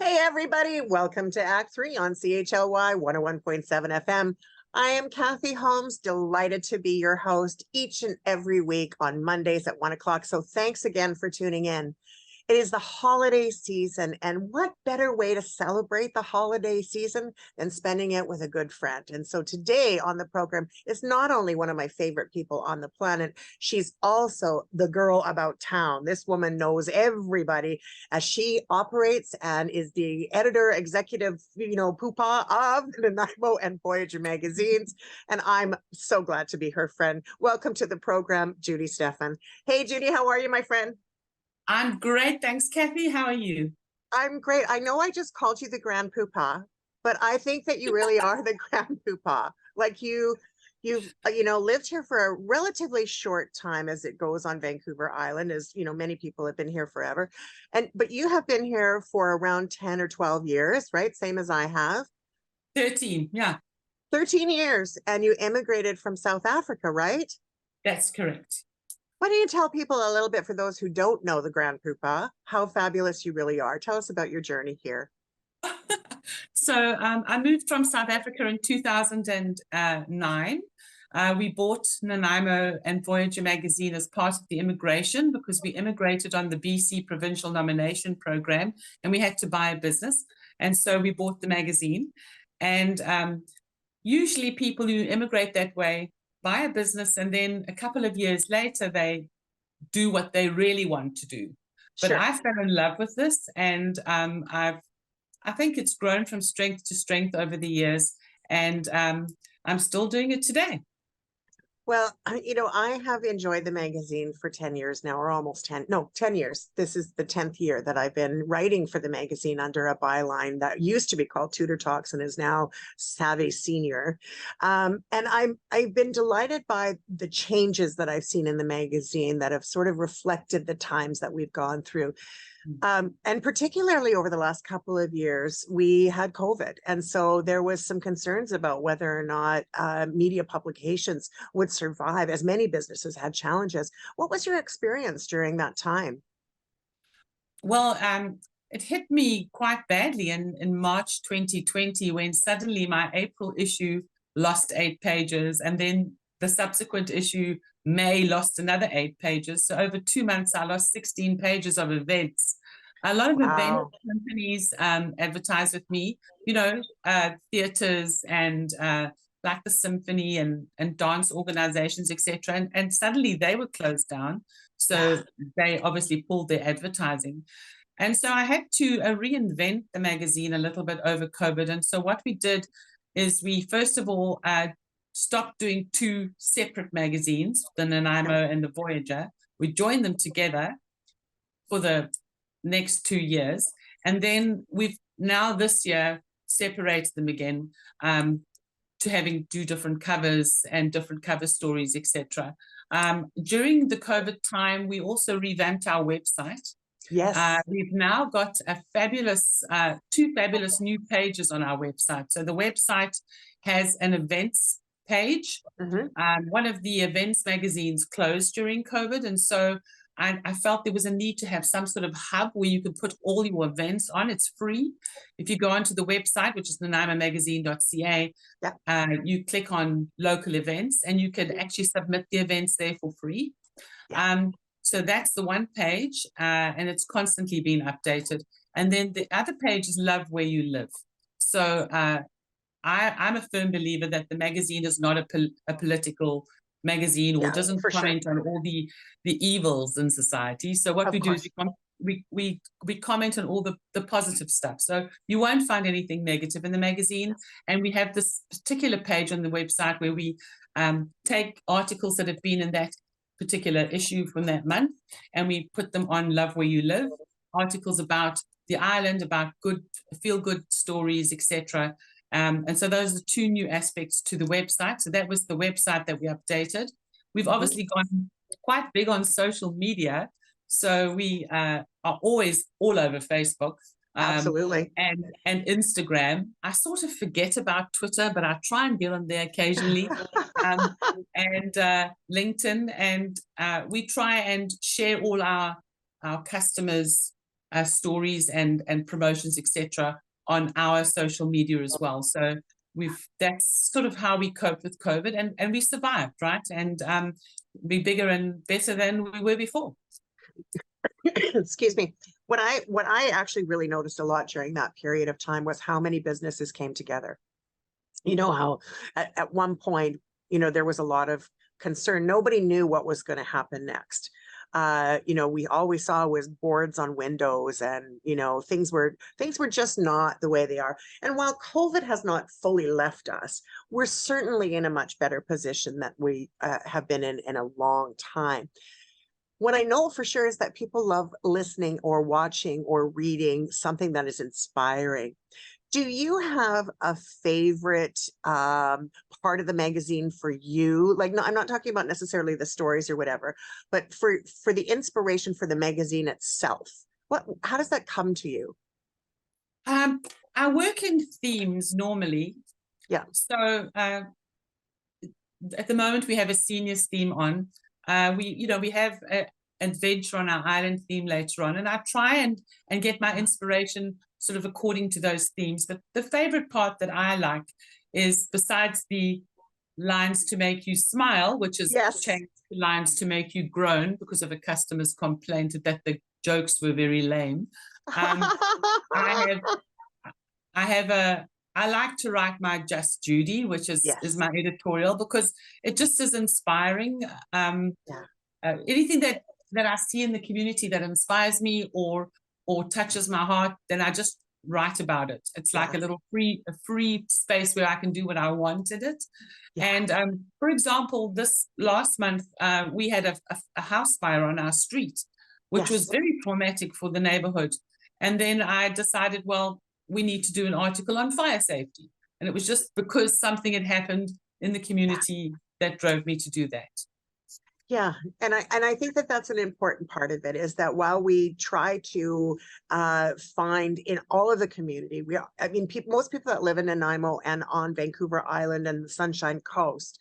Hey, everybody. Welcome to Act 3 on CHLY 101.7 FM. I am Kathy Holmes, delighted to be your host each and every week on Mondays at 1 o'clock. So thanks again for tuning in. It is the holiday season, and what better way to celebrate the holiday season than spending it with a good friend? And so today on the program is not only one of my favorite people on the planet, she's also the girl about town. This woman knows everybody as she operates and is the editor, executive, poopah of the Nanaimo and Voyager magazines. And I'm so glad to be her friend. Welcome to the program, Judy Stephan. Hey, Judy, how are you, my friend? I'm great. Thanks, Kathy. How are you? I'm great. I know I just called you the grand poopah, but I think that you really are the grand poopah. Like you've lived here for a relatively short time as it goes on Vancouver Island, as many people have been here forever. But you have been here for around 10 or 12 years, right? Same as I have. 13, yeah. 13 years, and you immigrated from South Africa, right? That's correct. Why don't you tell people a little bit, for those who don't know the Grand Poopah, how fabulous you really are? Tell us about your journey here. So I moved from South Africa in 2009. We bought Nanaimo and Voyager magazine as part of the immigration because we immigrated on the BC provincial nomination program and we had to buy a business. And so we bought the magazine. And usually people who immigrate that way buy a business, and then a couple of years later, they do what they really want to do. But Sure. I fell in love with this, and I think it's grown from strength to strength over the years, and I'm still doing it today. Well, I have enjoyed the magazine for 10 years now, or almost 10 years. This is the 10th year that I've been writing for the magazine under a byline that used to be called Tudor Talks and is now Savvy Senior. And I've been delighted by the changes that I've seen in the magazine that have sort of reflected the times that we've gone through. And particularly over the last couple of years, we had COVID. And so there was some concerns about whether or not media publications would survive, as many businesses had challenges. What was your experience during that time? Well, it hit me quite badly in March 2020 when suddenly my April issue lost 8 pages, and then the subsequent issue, May, lost another 8 pages. So over 2 months, I lost 16 pages of events. A lot of event companies advertise with me, theaters and like the symphony and dance organizations, etc. And suddenly they were closed down. So they obviously pulled their advertising. And so I had to reinvent the magazine a little bit over COVID. And so what we did is we, first of all, stopped doing 2 separate magazines, the Nanaimo and the Voyager. We joined them together for the next 2 years. And then we've now this year separated them again to having 2 different covers and different cover stories, etc. During the COVID time, we also revamped our website. Yes. We've now got a fabulous, 2 fabulous new pages on our website. So the website has an events page. One of the events magazines closed during COVID. And so I felt there was a need to have some sort of hub where you could put all your events on. It's free. If you go onto the website, which is nanaimomagazine.ca, you click on local events and you can actually submit the events there for free. So that's the one page, and it's constantly being updated. And then the other page is Love Where You Live. So I'm a firm believer that the magazine is not a political magazine or doesn't comment on all the evils in society. So what we do is we comment on all the positive stuff. So you won't find anything negative in the magazine. And we have this particular page on the website where we take articles that have been in that particular issue from that month, and we put them on Love Where You Live, articles about the island, about feel-good stories, etc. And so those are the 2 new aspects to the website. So that was the website that we updated. We've obviously gone quite big on social media. So we are always all over Facebook. Absolutely. And Instagram. I sort of forget about Twitter, but I try and get on there occasionally. And LinkedIn. And we try and share all our customers' stories and promotions, etc., on our social media as well. So that's sort of how we cope with COVID, and we survived, right? And be bigger and better than we were before. Excuse me. What I actually really noticed a lot during that period of time was how many businesses came together. You know how at one point, there was a lot of concern. Nobody knew what was going to happen next. We always saw was boards on windows, and things were just not the way they are. And while COVID has not fully left us, we're certainly in a much better position that we have been in a long time. What I know for sure is that people love listening or watching or reading something that is inspiring. Do you have a favorite part of the magazine for you? Like, no, I'm not talking about necessarily the stories or whatever, but for the inspiration for the magazine itself. How does that come to you? I work in themes normally. Yeah. So at the moment we have a seniors theme on. We have an adventure on our island theme later on, and I try and get my inspiration sort of according to those themes. But the favorite part that I like is, besides the lines to make you smile, which is changed to lines to make you groan because of a customer's complaint that the jokes were very lame. I like to write my Just Judy, which is my editorial, because it just is inspiring. Anything that I see in the community that inspires me or touches my heart, then I just write about it. It's like a free space where I can do what I want in it. And for example, this last month, we had a house fire on our street, which was very traumatic for the neighborhood. And then I decided, well, we need to do an article on fire safety. And it was just because something had happened in the community that drove me to do that. Yeah, and I think that that's an important part of it, is that while we try to find in all of the community, most people that live in Nanaimo and on Vancouver Island and the Sunshine Coast,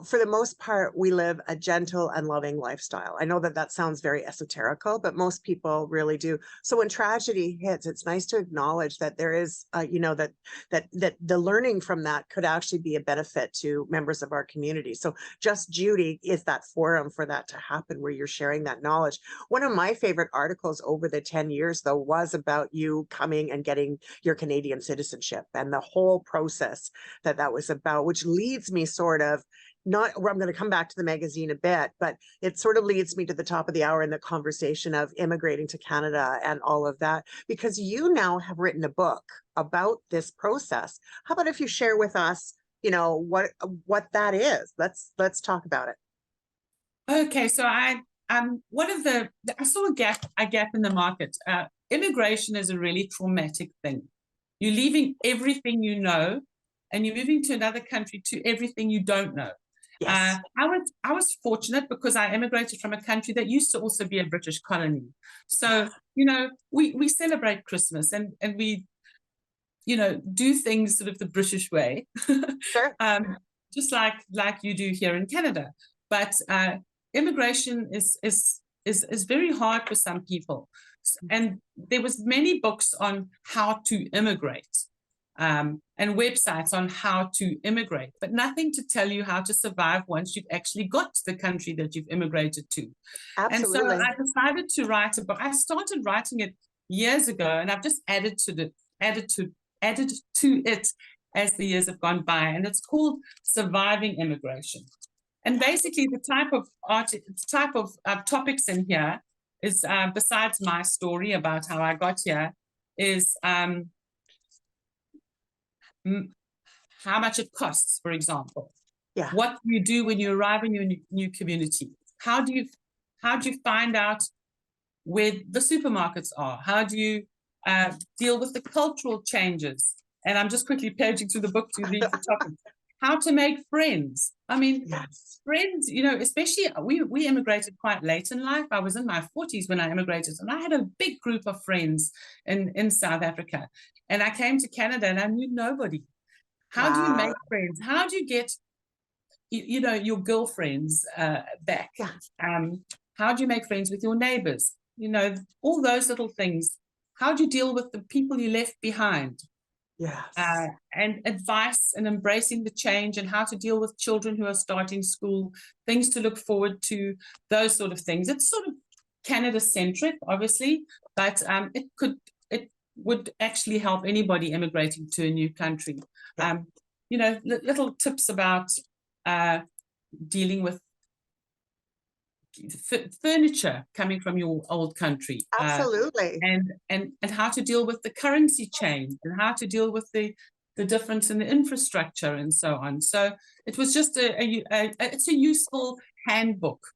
for the most part, we live a gentle and loving lifestyle. I know that sounds very esoterical, but most people really do. So when tragedy hits, it's nice to acknowledge that there is, that the learning from that could actually be a benefit to members of our community. So Just Judy is that forum for that to happen, where you're sharing that knowledge. One of my favorite articles over the 10 years, though, was about you coming and getting your Canadian citizenship and the whole process that was about, which leads me sort of, I'm going to come back to the magazine a bit, but it sort of leads me to the top of the hour in the conversation of immigrating to Canada and all of that, because you now have written a book about this process. How about if you share with us, what that is? Let's talk about it. Okay, so I saw a gap in the market. Immigration is a really traumatic thing. You're leaving everything you know, and you're moving to another country to everything you don't know. Yes. I was fortunate because I immigrated from a country that used to also be a British colony. So, we celebrate Christmas and we, do things sort of the British way. Sure. Just like you do here in Canada. But immigration is very hard for some people. And there was many books on how to immigrate. And websites on how to immigrate, but nothing to tell you how to survive once you've actually got to the country that you've immigrated to. Absolutely. And so I decided to write a book. I started writing it years ago, and I've just added to it as the years have gone by. And it's called Surviving Immigration. And basically, the type of topics in here is, besides my story about how I got here, is how much it costs, for example. Yeah. What do you do when you arrive in your new community? How do you find out where the supermarkets are? How do you deal with the cultural changes? And I'm just quickly paging through the book to read the topics. How to make friends. I mean, friends, especially we immigrated quite late in life. I was in my 40s when I immigrated, and I had a big group of friends in South Africa. And I came to Canada and I knew nobody. How do you make friends? How do you get, your girlfriends back? How do you make friends with your neighbors? you know, all those little things. How do you deal with the people you left behind? Yes. And advice and embracing the change and how to deal with children who are starting school, things to look forward to, those sort of things. It's sort of Canada centric, obviously, but it would actually help anybody immigrating to a new country. Yeah. You know, little tips about dealing with furniture coming from your old country. Absolutely. And how to deal with the currency change and how to deal with the difference in the infrastructure and so on. So it was just it's a useful handbook.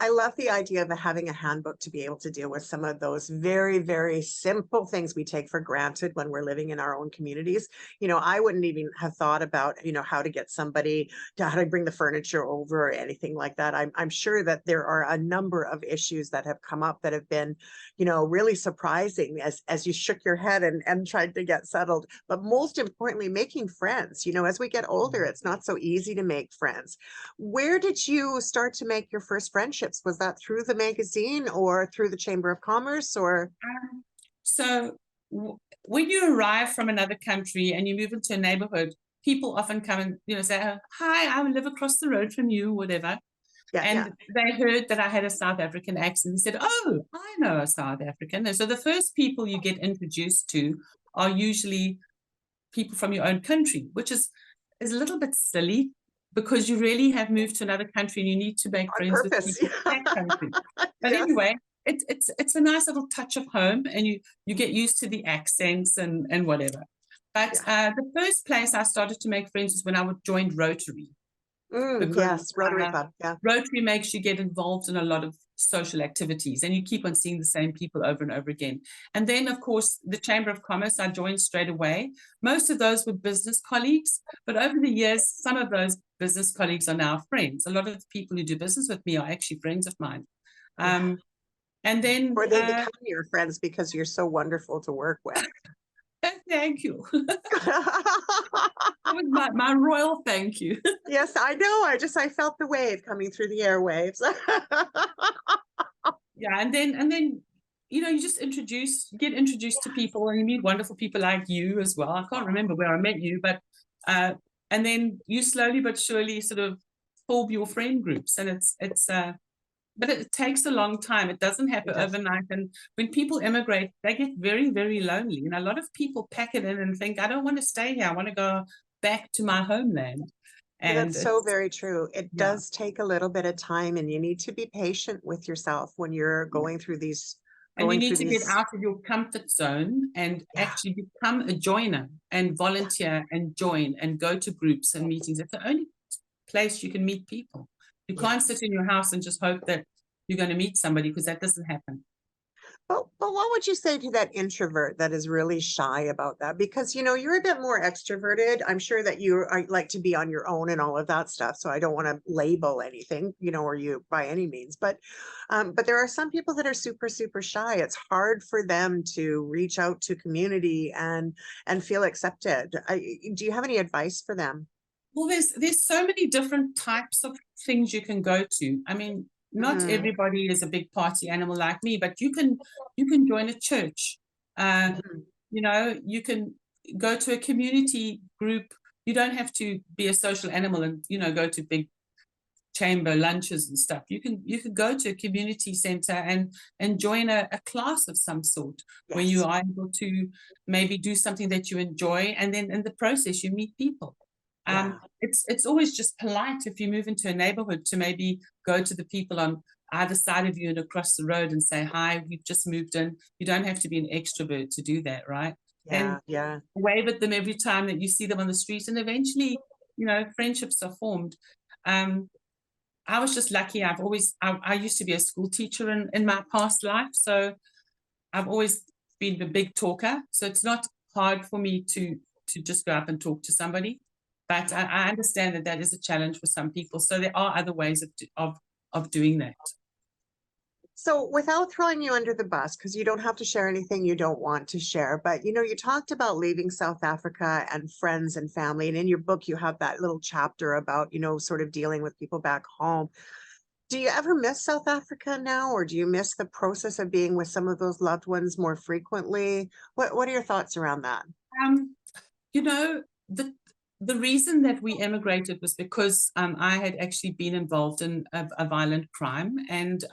I love the idea of having a handbook to be able to deal with some of those very, very simple things we take for granted when we're living in our own communities. You know, I wouldn't even have thought about, you know, how to get somebody to how to bring the furniture over or anything like that. I'm sure that there are a number of issues that have come up that have been, you know, really surprising as you shook your head and tried to get settled. But most importantly, making friends. You know, as we get older, it's not so easy to make friends. Where did you start to make your first friendships? Was that through the magazine or through the Chamber of Commerce or? So when you arrive from another country and you move into a neighborhood, people often come and, you know, say, hi, I live across the road from you, whatever. Yeah, and they heard that I had a South African accent and said, oh, I know a South African. And so the first people you get introduced to are usually people from your own country, which is a little bit silly, because you really have moved to another country and you need to make friends with people in that country. But anyway, it's a nice little touch of home, and you get used to the accents and whatever. But the first place I started to make friends was when I joined Rotary. Yes, Rotary Club. Yeah. Rotary makes you get involved in a lot of social activities, and you keep on seeing the same people over and over again. And then, of course, the Chamber of Commerce, I joined straight away. Most of those were business colleagues, but over the years, some of those business colleagues are now friends. A lot of the people who do business with me are actually friends of mine. And then, or they become your friends because you're so wonderful to work with. Thank you. That was my royal thank you. Yes, I know. I felt the wave coming through the airwaves. Yeah, and then you know, you just get introduced to people, and you meet wonderful people like you as well. I can't remember where I met you, but and then you slowly but surely sort of form your friend groups, and it's but it takes a long time. It doesn't happen overnight. And when people immigrate, they get very, very lonely. And a lot of people pack it in and think, I don't want to stay here. I want to go back to my homeland. And that's so very true. It does take a little bit of time, and you need to be patient with yourself when you're going through these. And you need to get out of your comfort zone and actually become a joiner and volunteer and join and go to groups and meetings. It's the only place you can meet people. You can't sit in your house and just hope that you're going to meet somebody, because that doesn't happen. But what would you say to that introvert that is really shy about that? Because, you know, you're a bit more extroverted. I'm sure that you like to be on your own and all of that stuff. So I don't want to label anything, you know, or you by any means. But there are some people that are super, super shy. It's hard for them to reach out to community and feel accepted. Do you have any advice for them? Well, there's so many different types of things you can go to. I mean, not everybody is a big party animal like me, but you can join a church. You know, you can go to a community group. You don't have to be a social animal and, you know, go to big chamber lunches and stuff. You can go to a community center and join a class of some sort, where you are able to maybe do something that you enjoy, and then in the process you meet people. It's always just polite if you move into a neighborhood to maybe go to the people on either side of you and across the road and say, hi, we've just moved in. You don't have to be an extrovert to do that, right? And wave at them every time that you see them on the street, and eventually, you know, friendships are formed. I was just lucky. I used to be a school teacher in my past life, so I've always been a big talker. So it's not hard for me to just go up and talk to somebody. But I understand that is a challenge for some people. So there are other ways of doing that. So without throwing you under the bus, because you don't have to share anything you don't want to share, but, you know, you talked about leaving South Africa and friends and family. And in your book, you have that little chapter about, you know, sort of dealing with people back home. Do you ever miss South Africa now, or do you miss the process of being with some of those loved ones more frequently? What are your thoughts around that? Um, you know, the reason that we emigrated was because I had actually been involved in a violent crime, and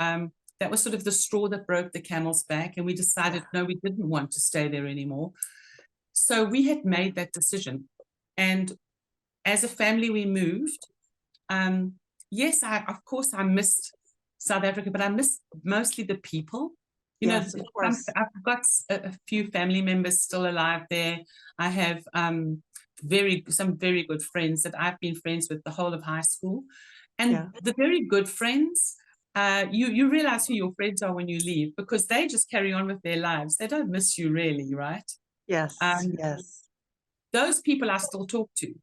that was sort of the straw that broke the camel's back, and we decided no, we didn't want to stay there anymore. So we had made that decision, and as a family, we moved. Yes, of course I missed South Africa, but I missed mostly the people. You know, Yes, of course. I've got a few family members still alive there. I have some very good friends that I've been friends with the whole of high school. And the very good friends, you realize who your friends are when you leave, because they just carry on with their lives. They don't miss you really, right? Yes, yes. Those people I still talk to.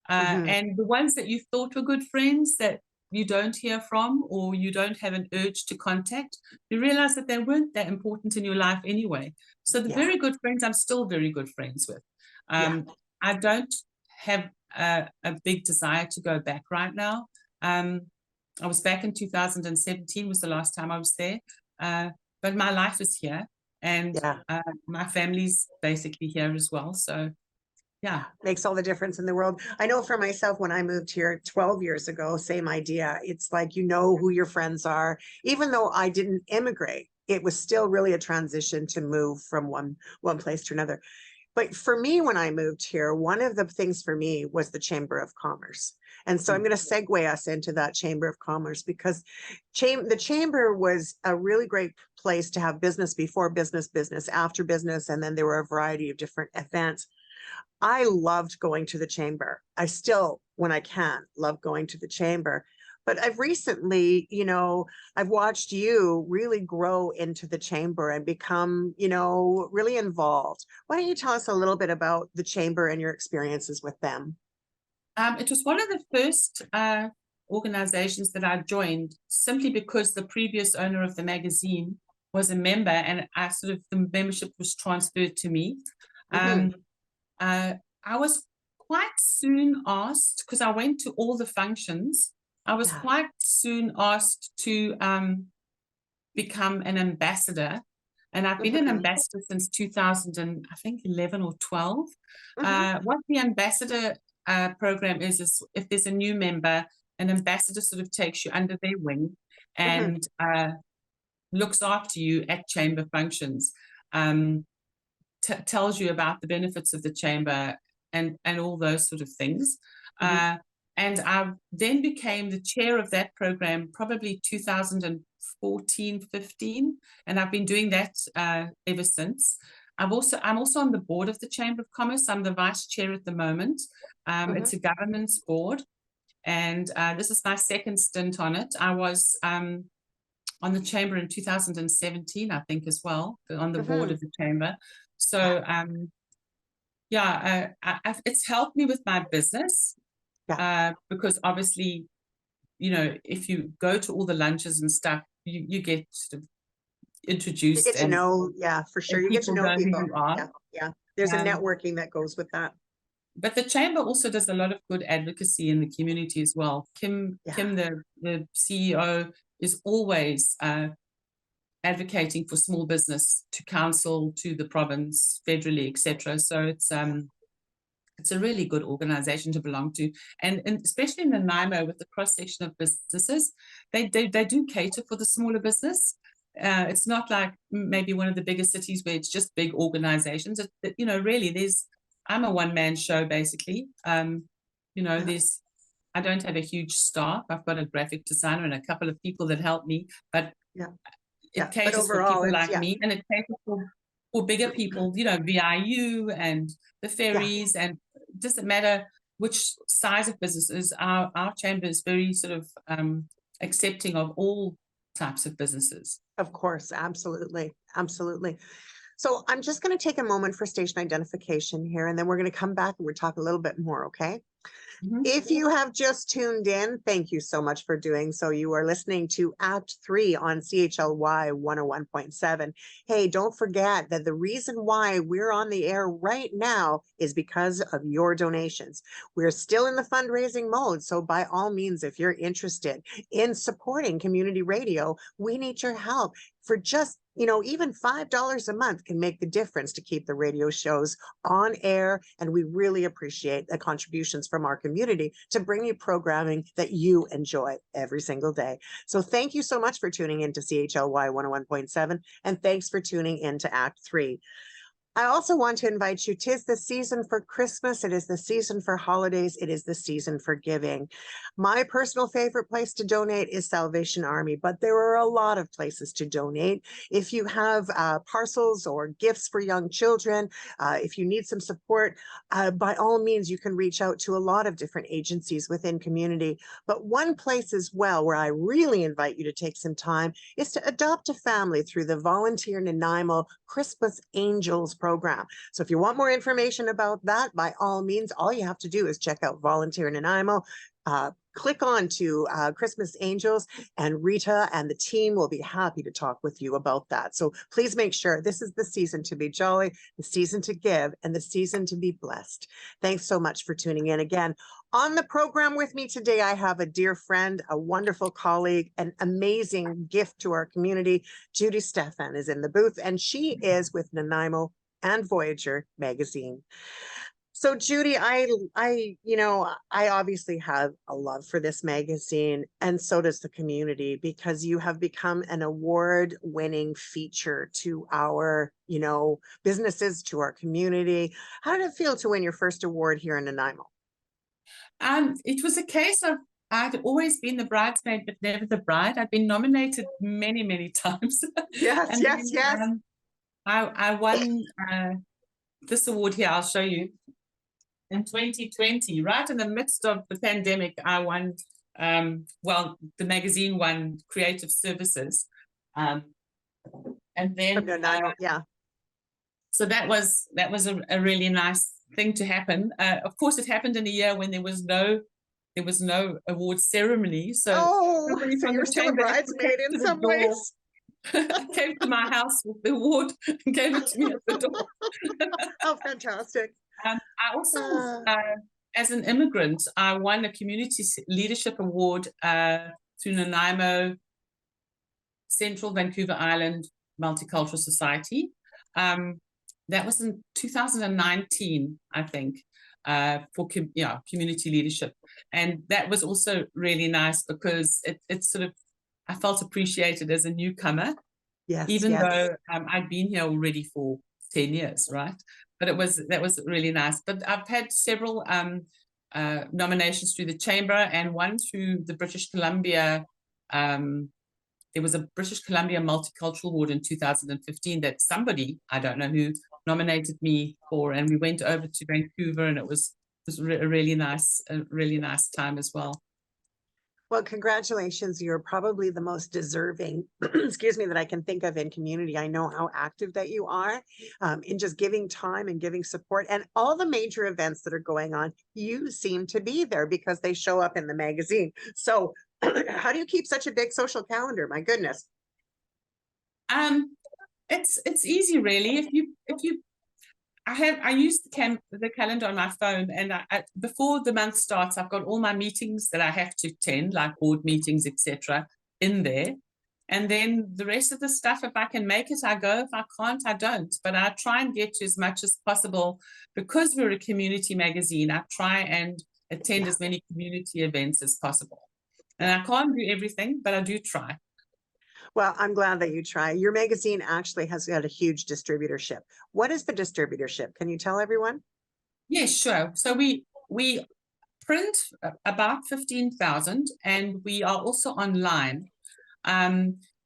And the ones that you thought were good friends that you don't hear from, or you don't have an urge to contact, you realize that they weren't that important in your life anyway. So the very good friends, I'm still very good friends with. I don't have a big desire to go back right now. I was back in 2017 was the last time I was there. But my life is here, and my family's basically here as well. So yeah, makes all the difference in the world. I know for myself, when I moved here 12 years ago, same idea. It's like, you know who your friends are. Even though I didn't immigrate, it was still really a transition to move from one place to another. But for me, when I moved here, one of the things for me was the Chamber of Commerce. And so I'm going to segue us into that Chamber of Commerce, because the Chamber was a really great place to have business before business, business after business. And then there were a variety of different events. I loved going to the Chamber. I still, when I can, love going to the Chamber. But I've recently, I've watched you really grow into the Chamber and become, really involved. Why don't you tell us a little bit about the Chamber and your experiences with them? It was one of the first organizations that I joined, simply because the previous owner of the magazine was a member, and the membership was transferred to me. I was quite soon asked, because I went to all the functions, I was quite soon asked to become an ambassador. And I've been an ambassador since 2011 or 12. What the ambassador program is if there's a new member, an ambassador sort of takes you under their wing and looks after you at Chamber functions, tells you about the benefits of the Chamber and all those sort of things. And I then became the chair of that program probably 2014, 15, and I've been doing that ever since. I'm also on the board of the Chamber of Commerce. I'm the vice chair at the moment. It's a governance board, and this is my second stint on it. I was on the Chamber in 2017, I think, as well, on the board of the Chamber. So it's helped me with my business, because obviously, if you go to all the lunches and stuff, you get sort of introduced. You get to know, for sure. You get to know people. Who you are. There's a networking that goes with that. But the Chamber also does a lot of good advocacy in the community as well. Kim, the CEO, is always advocating for small business to council, to the province, federally, etc. So it's a really good organization to belong to, and especially in Nanaimo, with the cross section of businesses, they do cater for the smaller business. It's not like maybe one of the bigger cities where it's just big organizations. Really, I'm a one-man show basically. I don't have a huge staff. I've got a graphic designer and a couple of people that help me, but it caters for people like me, and it caters for bigger people, VIU and the ferries, and it doesn't matter which size of businesses. Our Chamber is very sort of accepting of all types of businesses. Of course, absolutely. So I'm just going to take a moment for station identification here, and then we're going to come back and we'll talk a little bit more, okay? If you have just tuned in, thank you so much for doing so. You are listening to Act 3 on CHLY 101.7. Hey, don't forget that the reason why we're on the air right now is because of your donations. We're still in the fundraising mode, so by all means, if you're interested in supporting community radio, we need your help. For just, even $5 a month can make the difference to keep the radio shows on air. And we really appreciate the contributions from our community to bring you programming that you enjoy every single day. So thank you so much for tuning in to CHLY 101.7. And thanks for tuning in to Act 3. I also want to invite you. 'Tis the season for Christmas. It is the season for holidays. It is the season for giving. My personal favorite place to donate is Salvation Army, but there are a lot of places to donate. If you have parcels or gifts for young children, if you need some support, by all means, you can reach out to a lot of different agencies within community. But one place as well where I really invite you to take some time is to adopt a family through the Volunteer Nanaimo Christmas Angels program. So if you want more information about that, by all means, all you have to do is check out Volunteer Nanaimo, click on to Christmas Angels, and Rita and the team will be happy to talk with you about that. So please make sure this is the season to be jolly, the season to give, and the season to be blessed. Thanks so much for tuning in again. On the program with me today, I have a dear friend, a wonderful colleague, an amazing gift to our community. Judy Stephan is in the booth, and she is with Nanaimo and Voyager magazine. So Judy, I obviously have a love for this magazine, and so does the community, because you have become an award-winning feature to our, businesses, to our community. How did it feel to win your first award here in Nanaimo? It was a case of I'd always been the bridesmaid, but never the bride. I'd been nominated many, many times. Yes, yes, yes. I won this award here. I'll show you. In 2020, right in the midst of the pandemic, I won. The magazine won Creative Services, and then So that was a really nice thing to happen. Of course, it happened in a year when there was no award ceremony. So so you're still a bridesmaid in some ways. Came to my house with the award and gave it to me at the door. Oh, fantastic. I also, as an immigrant, I won a Community Leadership Award through Nanaimo, Central Vancouver Island Multicultural Society. That was in 2019, I think, for community leadership. And that was also really nice because it's sort of, I felt appreciated as a newcomer, even though I'd been here already for 10 years, right? But that was really nice. But I've had several nominations through the Chamber and one through the British Columbia. There was a British Columbia Multicultural Award in 2015 that somebody, I don't know who, nominated me for, and we went over to Vancouver, and it was a really nice time as well. Well, congratulations. You're probably the most deserving, excuse me, that I can think of in community. I know how active that you are in just giving time and giving support, and all the major events that are going on, you seem to be there because they show up in the magazine. So how do you keep such a big social calendar? My goodness. It's easy, really. I use the calendar on my phone, and before the month starts, I've got all my meetings that I have to attend, like board meetings, etc., in there. And then the rest of the stuff, if I can make it, I go. If I can't, I don't. But I try and get to as much as possible. Because we're a community magazine, I try and attend as many community events as possible. And I can't do everything, but I do try. Well, I'm glad that you try. Your magazine actually has got a huge distributorship. What is the distributorship? Can you tell everyone? Yes, sure. So we print about 15,000, and we are also online.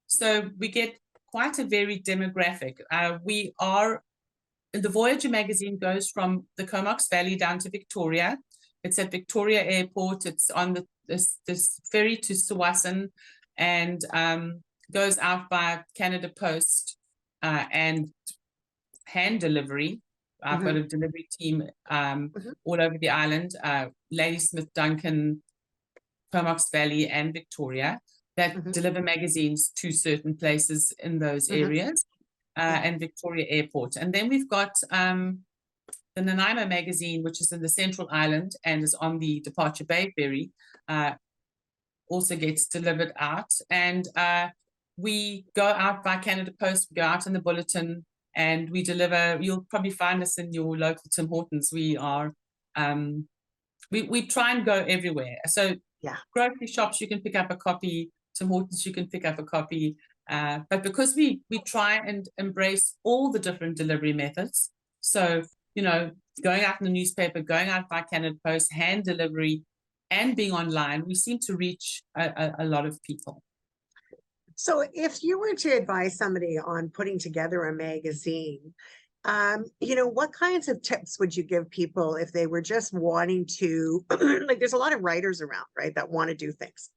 So we get quite a varied demographic. The Voyager magazine goes from the Comox Valley down to Victoria. It's at Victoria Airport. It's on this ferry to Tsawwassen, and goes out by Canada Post and hand delivery I've got a delivery team all over the island, Ladysmith, Duncan, Comox Valley, and Victoria, that deliver magazines to certain places in those areas, and Victoria Airport. And then we've got the Nanaimo magazine, which is in the Central Island and is on the Departure Bay ferry, also gets delivered out. And we go out by Canada Post, we go out in the bulletin, and we deliver. You'll probably find us in your local Tim Hortons. We are, we try and go everywhere. So grocery shops, you can pick up a copy. Tim Hortons, you can pick up a copy. But because we try and embrace all the different delivery methods, so, you know, going out in the newspaper, going out by Canada Post, hand delivery, and being online, we seem to reach a lot of people. So if you were to advise somebody on putting together a magazine, you know, what kinds of tips would you give people if they were just wanting to, like, there's a lot of writers around, right, that want to do things.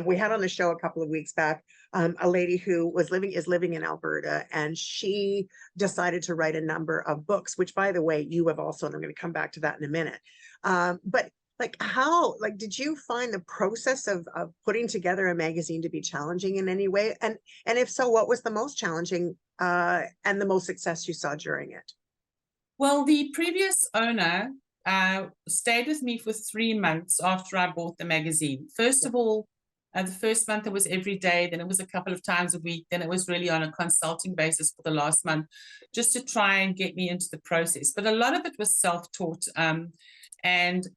We had on the show a couple of weeks back a lady who is living in Alberta, and she decided to write a number of books, which, by the way, you have also, and I'm going to come back to that in a minute. But like, how, like, did you find the process of putting together a magazine to be challenging in any way? And if so, what was the most challenging and the most success you saw during it? Well, the previous owner stayed with me for 3 months after I bought the magazine. First of all, the first month it was every day, then it was a couple of times a week, then it was really on a consulting basis for the last month, just to try and get me into the process. But a lot of it was self-taught, and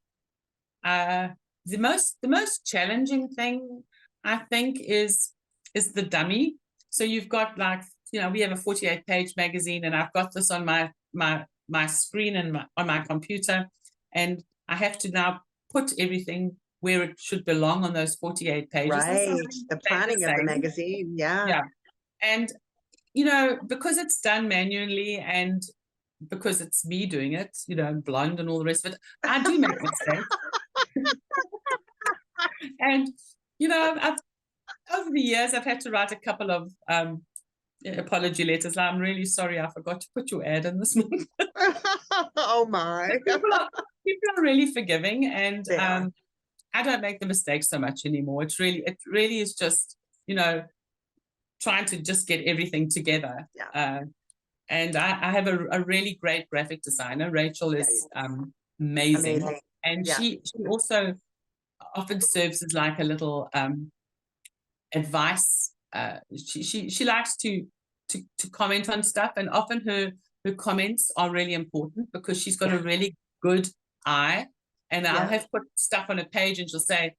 the most challenging thing, I think, is the dummy. So you've got, like, you know, we have a 48-page magazine, and I've got this on my screen and on my computer, and I have to now put everything where it should belong on those 48 pages. Right, the planning of the magazine, yeah. And, you know, because it's done manually and because it's me doing it, you know, I'm blonde and all the rest of it, I do make mistakes. And, you know, over the years, I've had to write a couple of apology letters. Like, I'm really sorry, I forgot to put your ad in this month. Oh my. People are really forgiving, and I don't make the mistakes so much anymore. It really is just, you know, trying to just get everything together. And I have a really great graphic designer. Rachel is amazing. And she also often serves as like a little advice. She likes to comment on stuff, and often her comments are really important because she's got a really good eye. And I'll have put stuff on a page, and she'll say,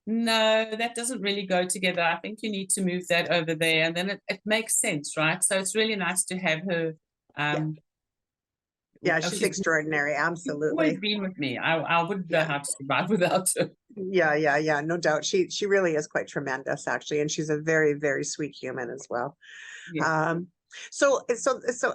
no, that doesn't really go together. I think you need to move that over there. And then it makes sense, right? So it's really nice to have her. She's extraordinary. Absolutely. She's always been with me. I wouldn't know how to survive without her. Yeah, no doubt. She really is quite tremendous, actually. And she's a very, very sweet human as well. So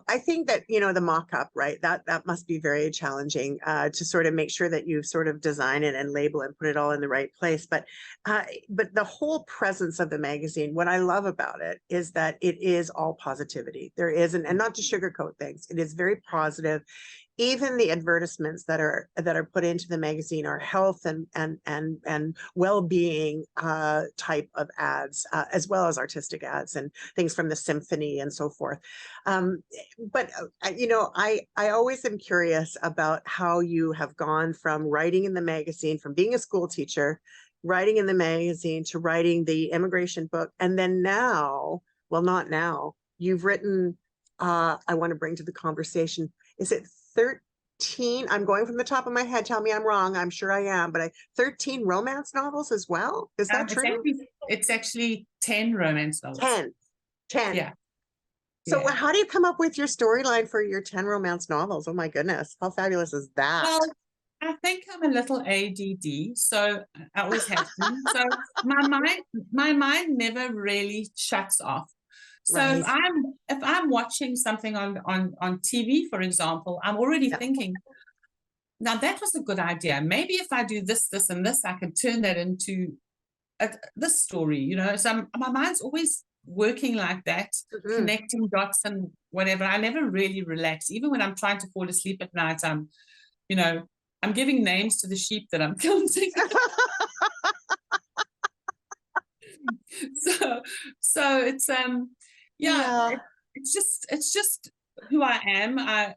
I think that, you know, the mock-up, right, that must be very challenging to sort of make sure that you sort of design it and label and put it all in the right place. But the whole presence of the magazine, what I love about it is that it is all positivity. There isn't, and not to sugarcoat things, it is very positive. Even the advertisements that are put into the magazine are health and well-being type of ads, as well as artistic ads and things from the symphony and so forth. But you know, I always am curious about how you have gone from writing in the magazine, from being a school teacher, writing in the magazine, to writing the immigration book, and then now, well, not now, you've written. I want to bring to the conversation. Is it 13? I'm going from the top of my head. Tell me I'm wrong. I'm sure I am, but 13 romance novels as well. Is that true? It's actually 10 romance novels. 10. Yeah. So how do you come up with your storyline for your 10 romance novels? Oh my goodness. How fabulous is that? Well, I think I'm a little ADD, so I always have been. So my mind never really shuts off. So if I'm watching something on TV, for example, I'm already thinking, now that was a good idea. Maybe if I do this, and this, I can turn that into this story, you know. So my mind's always working like that, connecting dots and whatever. I never really relax. Even when I'm trying to fall asleep at night, I'm giving names to the sheep that I'm counting. so it's it's just who I am. I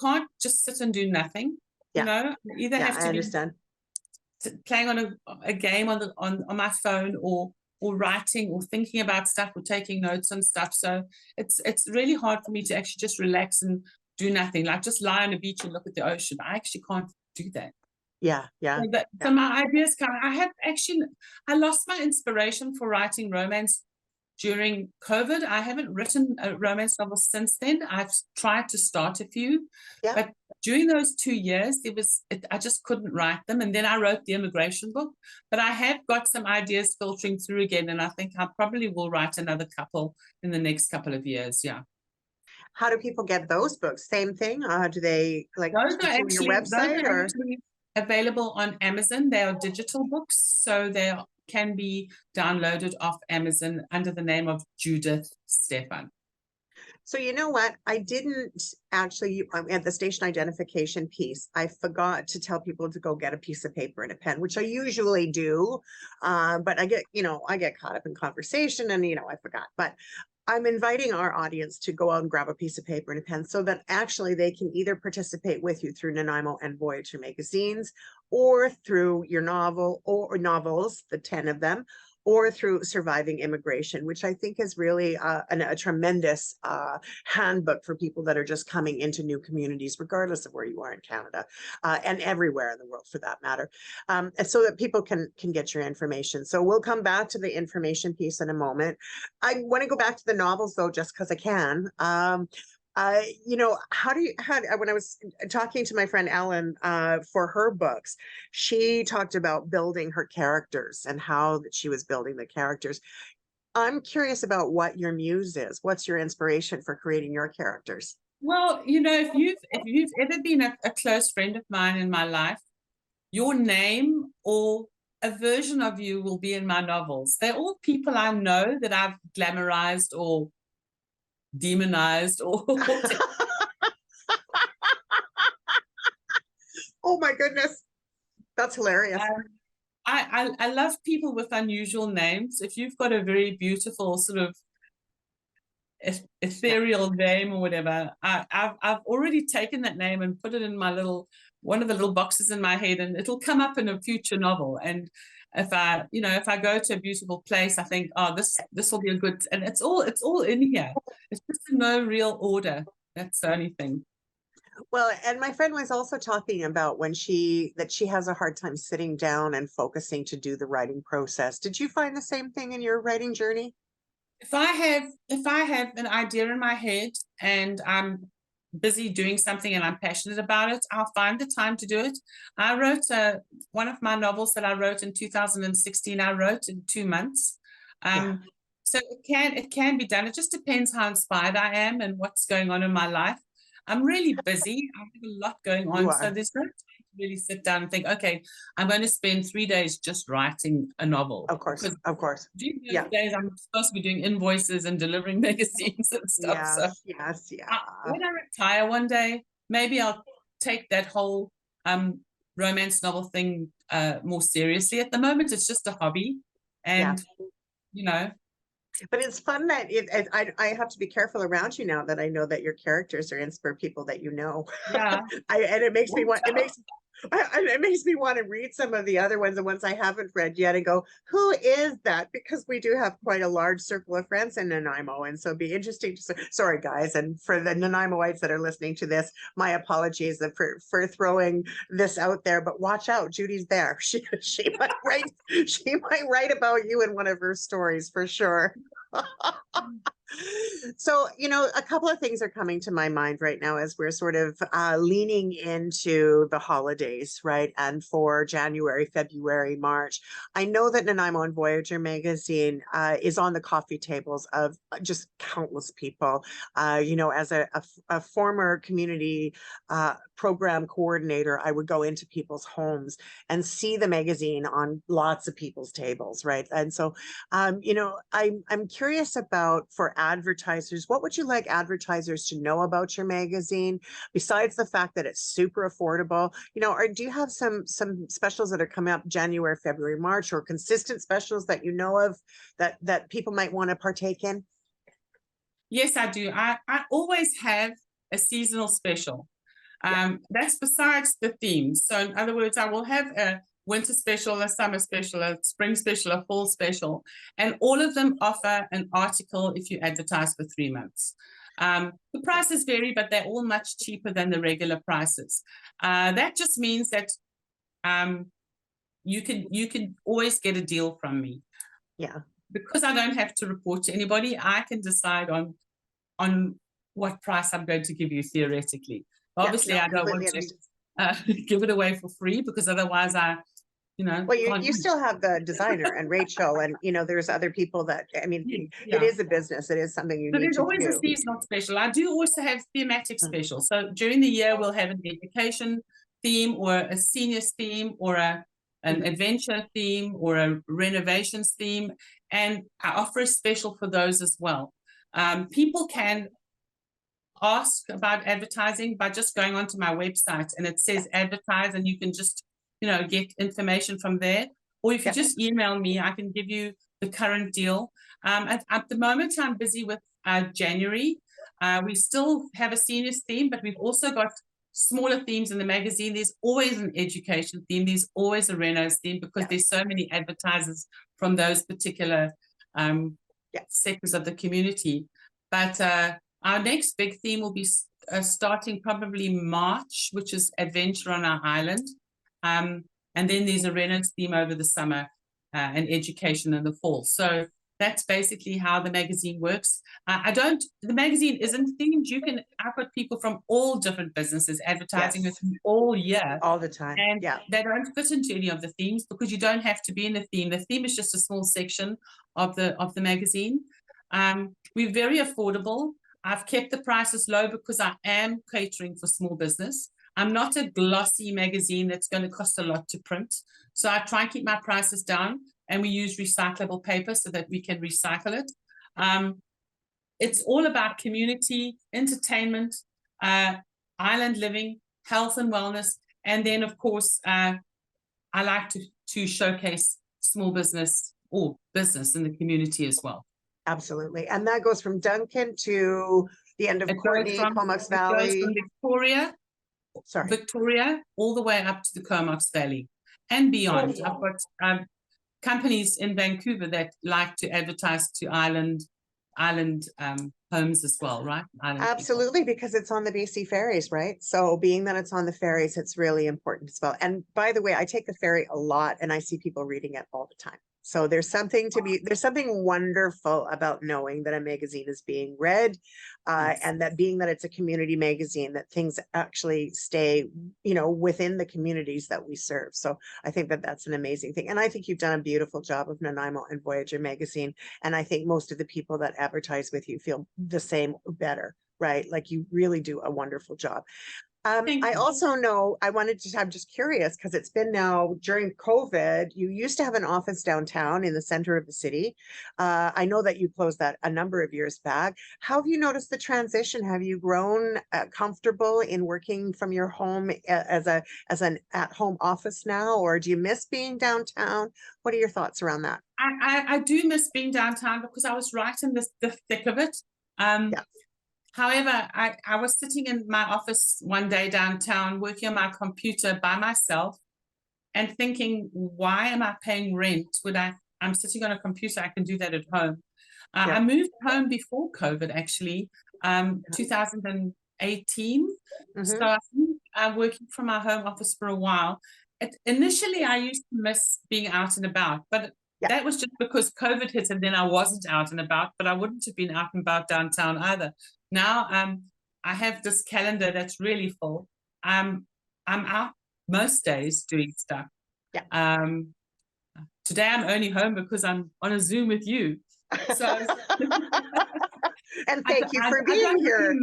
can't just sit and do nothing. You know, I either have to be playing on a game on my phone, or writing, or thinking about stuff, or taking notes on stuff. So it's really hard for me to actually just relax and do nothing, like just lie on a beach and look at the ocean. I actually can't do that. So my ideas I lost my inspiration for writing romance during COVID. I haven't written a romance novel since then. I've tried to start a few, but during those 2 years, I just couldn't write them. And then I wrote the immigration book, but I have got some ideas filtering through again. And I think I probably will write another couple in the next couple of years. Yeah. How do people get those books? Same thing? Do they like those are your website or actually available on Amazon? They are digital books, so they can be downloaded off Amazon under the name of Judy Stephan. So you know what? I didn't actually, at the station identification piece, I forgot to tell people to go get a piece of paper and a pen, which I usually do. But I get caught up in conversation and, I forgot. But I'm inviting our audience to go out and grab a piece of paper and a pen so that actually they can either participate with you through Nanaimo and Voyager magazines, or through your novel or novels, the 10 of them, or through Surviving Immigration, which I think is really a tremendous handbook for people that are just coming into new communities, regardless of where you are in Canada and everywhere in the world for that matter, and so that people can get your information. So we'll come back to the information piece in a moment. I want to go back to the novels though, just because I can. When I was talking to my friend Ellen for her books, she talked about building her characters and how that she was building the characters. I'm curious about what your muse is. What's your inspiration for creating your characters? Well, if you've ever been a close friend of mine in my life, your name or a version of you will be in my novels. They're all people I know that I've glamorized or demonized or oh my goodness, that's hilarious. I love people with unusual names. If you've got a very beautiful sort of ethereal name or whatever, I've already taken that name and put it in my one of the little boxes in my head, and it'll come up in a future novel. And if I go to a beautiful place, I think, oh, this will be a good, and it's all in here. It's just in no real order. That's the only thing. Well, and my friend was also talking about that she has a hard time sitting down and focusing to do the writing process. Did you find the same thing in your writing journey? If I have an idea in my head and I'm busy doing something and I'm passionate about it, I'll find the time to do it. I wrote one of my novels that I wrote in 2016. I wrote in 2 months. So it can be done. It just depends how inspired I am and what's going on in my life. I'm really busy. I have a lot going on. So there's no time to really sit down and think, okay, I'm going to spend 3 days just writing a novel. Of course. During those days, I'm supposed to be doing invoices and delivering magazines and stuff. Yes. When I retire one day, maybe I'll take that whole romance novel thing more seriously. At the moment, it's just a hobby. And, But it's fun that I have to be careful around you now that I know that your characters are for people that you know. Yeah. And it makes me want to read some of the other ones, the ones I haven't read yet, and go, who is that? Because we do have quite a large circle of friends in Nanaimo, and so it'd be interesting to. Sorry, guys, and for the Nanaimoites that are listening to this, my apologies for throwing this out there. But watch out, Judy's there. She might write about you in one of her stories for sure. So, a couple of things are coming to my mind right now as we're sort of leaning into the holidays, right? And for January, February, March, I know that Nanaimo and Voyager magazine is on the coffee tables of just countless people. As a former community program coordinator, I would go into people's homes and see the magazine on lots of people's tables, right? And so I'm curious about, for advertisers, what would you like advertisers to know about your magazine besides the fact that it's super affordable? Or do you have some specials that are coming up January, February, March, or consistent specials that you know of that people might want to partake in? Yes, I do. I always have a seasonal special. That's besides the themes. So in other words, I will have a winter special, a summer special, a spring special, a fall special, and all of them offer an article if you advertise for 3 months. The prices vary, but they're all much cheaper than the regular prices. That just means that you can always get a deal from me. Yeah. Because I don't have to report to anybody, I can decide on what price I'm going to give you theoretically. Obviously, I don't want to give it away for free, because otherwise well, you still have the designer and Rachel, and there's other people that, it is a business. It is something you need to do. There's always a seasonal special. I do also have thematic specials. So during the year, we'll have an education theme, or a seniors theme, or an adventure theme, or a renovations theme, and I offer a special for those as well. People can ask about advertising by just going onto my website, and it says advertise, and you can just get information from there. Or if you just email me, I can give you the current deal. At the moment, I'm busy with January. We still have a seniors theme, but we've also got smaller themes in the magazine. There's always an education theme. There's always a renos theme, because there's so many advertisers from those particular sectors of the community. But our next big theme will be starting probably March, which is adventure on our island. And then there's a renos theme over the summer, and education in the fall. So that's basically how the magazine works. The magazine isn't themed. I've got people from all different businesses advertising with me all year. All the time. And they don't fit into any of the themes, because you don't have to be in the theme. The theme is just a small section of the magazine. We're very affordable. I've kept the prices low because I am catering for small business. I'm not a glossy magazine that's going to cost a lot to print. So I try and keep my prices down, and we use recyclable paper so that we can recycle it. It's all about community, entertainment, island living, health and wellness. And then, of course, I like to showcase small business or business in the community as well. Absolutely. And that goes from Duncan to the end of Courtney, Comox Valley. From Victoria, all the way up to the Comox Valley and beyond. I've got companies in Vancouver that like to advertise to island homes as well, right? Absolutely, because it's on the BC ferries, right? So being that it's on the ferries, it's really important as well. And by the way, I take the ferry a lot, and I see people reading it all the time. So there's something wonderful about knowing that a magazine is being read, and that being that it's a community magazine, that things actually stay, within the communities that we serve. So I think that that's an amazing thing. And I think you've done a beautiful job of Nanaimo and Voyager magazine. And I think most of the people that advertise with you feel the same or better, right? Like, you really do a wonderful job. I also know, I'm just curious, because it's been now during COVID, you used to have an office downtown in the center of the city. I know that you closed that a number of years back. How have you noticed the transition? Have you grown comfortable in working from your home as an at-home office now, or do you miss being downtown? What are your thoughts around that? I do miss being downtown, because I was right in the thick of it. However, I was sitting in my office one day downtown, working on my computer by myself, and thinking, why am I paying rent when I'm sitting on a computer? I can do that at home. I moved home before COVID, actually, 2018. So I'm working from my home office for a while. Initially, I used to miss being out and about, but Yeah. That was just because COVID hit and then I wasn't out and about, but I wouldn't have been out and about downtown either. Now, I have this calendar that's really full. I'm out most days doing stuff. Yeah. Today I'm only home because I'm on a Zoom with you. So, and thank you for being here.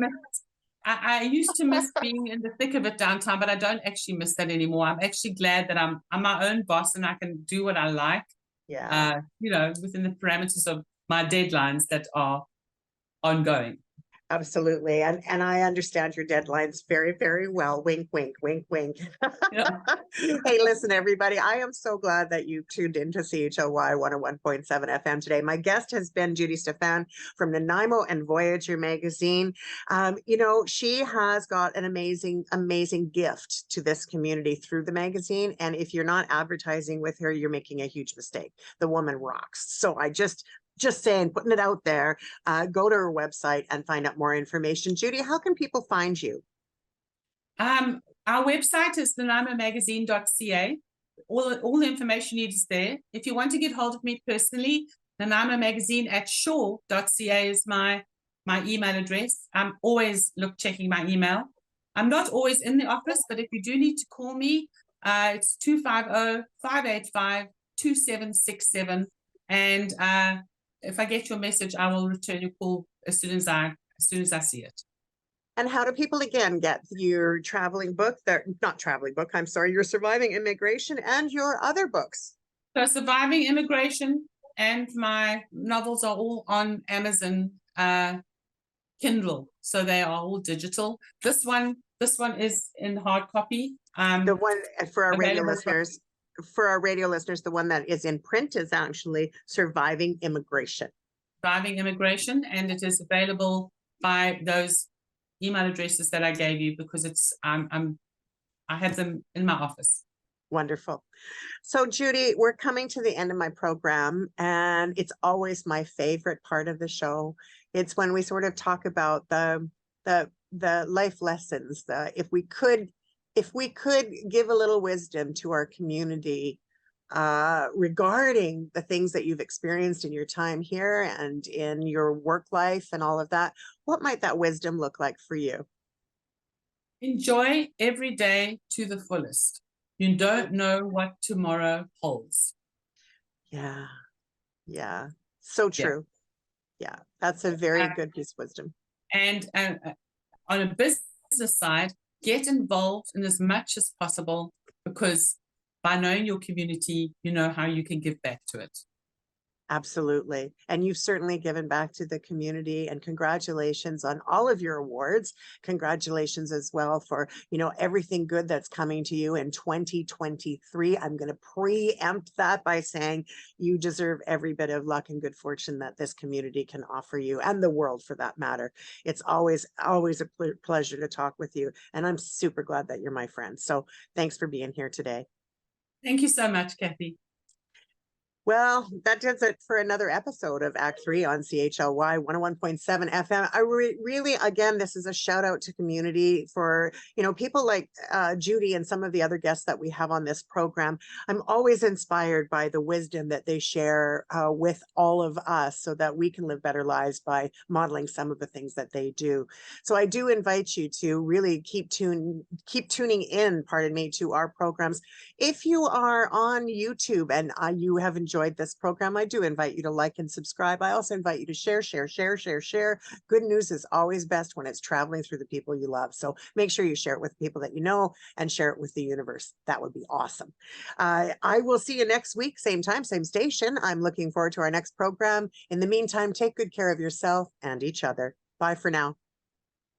I used to miss being in the thick of it downtown, but I don't actually miss that anymore. I'm actually glad that I'm my own boss and I can do what I like. Yeah. Within the parameters of my deadlines that are ongoing. Absolutely. And I understand your deadlines very, very well. Wink, wink, wink, wink. Yeah. Hey, listen, everybody, I am so glad that you tuned into CHLY 101.7 FM today. My guest has been Judy Stephan from Nanaimo and Voyager magazine. She has got an amazing, amazing gift to this community through the magazine. And if you're not advertising with her, you're making a huge mistake. The woman rocks. So I just saying, putting it out there, go to her website and find out more information. Judy, how can people find you? Our website is nanaimomagazine.ca. All the information you need is there. If you want to get hold of me personally, nanaimomagazine@shaw.ca is my email address. I'm always checking my email. I'm not always in the office, but if you do need to call me, it's 250-585-2767. And if I get your message, I will return your call as soon as I see it. And how do people again get your traveling book? Your Surviving Immigration and your other books? So Surviving Immigration and my novels are all on Amazon Kindle. So they are all digital. This one is in hard copy. The one for our radio listeners. For our radio listeners, the one that is in print is actually Surviving Immigration. Surviving Immigration, and it is available by those email addresses that I gave you because it's I have them in my office. Wonderful. So Judy, we're coming to the end of my program, and it's always my favorite part of the show. It's when we sort of talk about the life lessons. If we could give a little wisdom to our community regarding the things that you've experienced in your time here and in your work life and all of that, what might that wisdom look like for you? Enjoy every day to the fullest. You don't know what tomorrow holds. Yeah. So true. Yeah, that's a very good piece of wisdom. And on a business side, get involved in as much as possible, because by knowing your community, you know how you can give back to it. Absolutely. And you've certainly given back to the community, and congratulations on all of your awards. Congratulations as well for, everything good that's coming to you in 2023. I'm going to preempt that by saying you deserve every bit of luck and good fortune that this community can offer you, and the world for that matter. It's always a pleasure to talk with you. And I'm super glad that you're my friend. So thanks for being here today. Thank you so much, Kathy. Well, that does it for another episode of Act 3 on CHLY 101.7 FM. I really, again, this is a shout out to community for, people like Judy and some of the other guests that we have on this program. I'm always inspired by the wisdom that they share with all of us so that we can live better lives by modeling some of the things that they do. So I do invite you to really keep tuning in, to our programs. If you are on YouTube and you have enjoyed this program, I do invite you to like and subscribe. I also invite you to share. Good news is always best when it's traveling through the people you love. So make sure you share it with people that you know and share it with the universe. That would be awesome. I will see you next week, same time, same station. I'm looking forward to our next program. In the meantime, take good care of yourself and each other. Bye for now.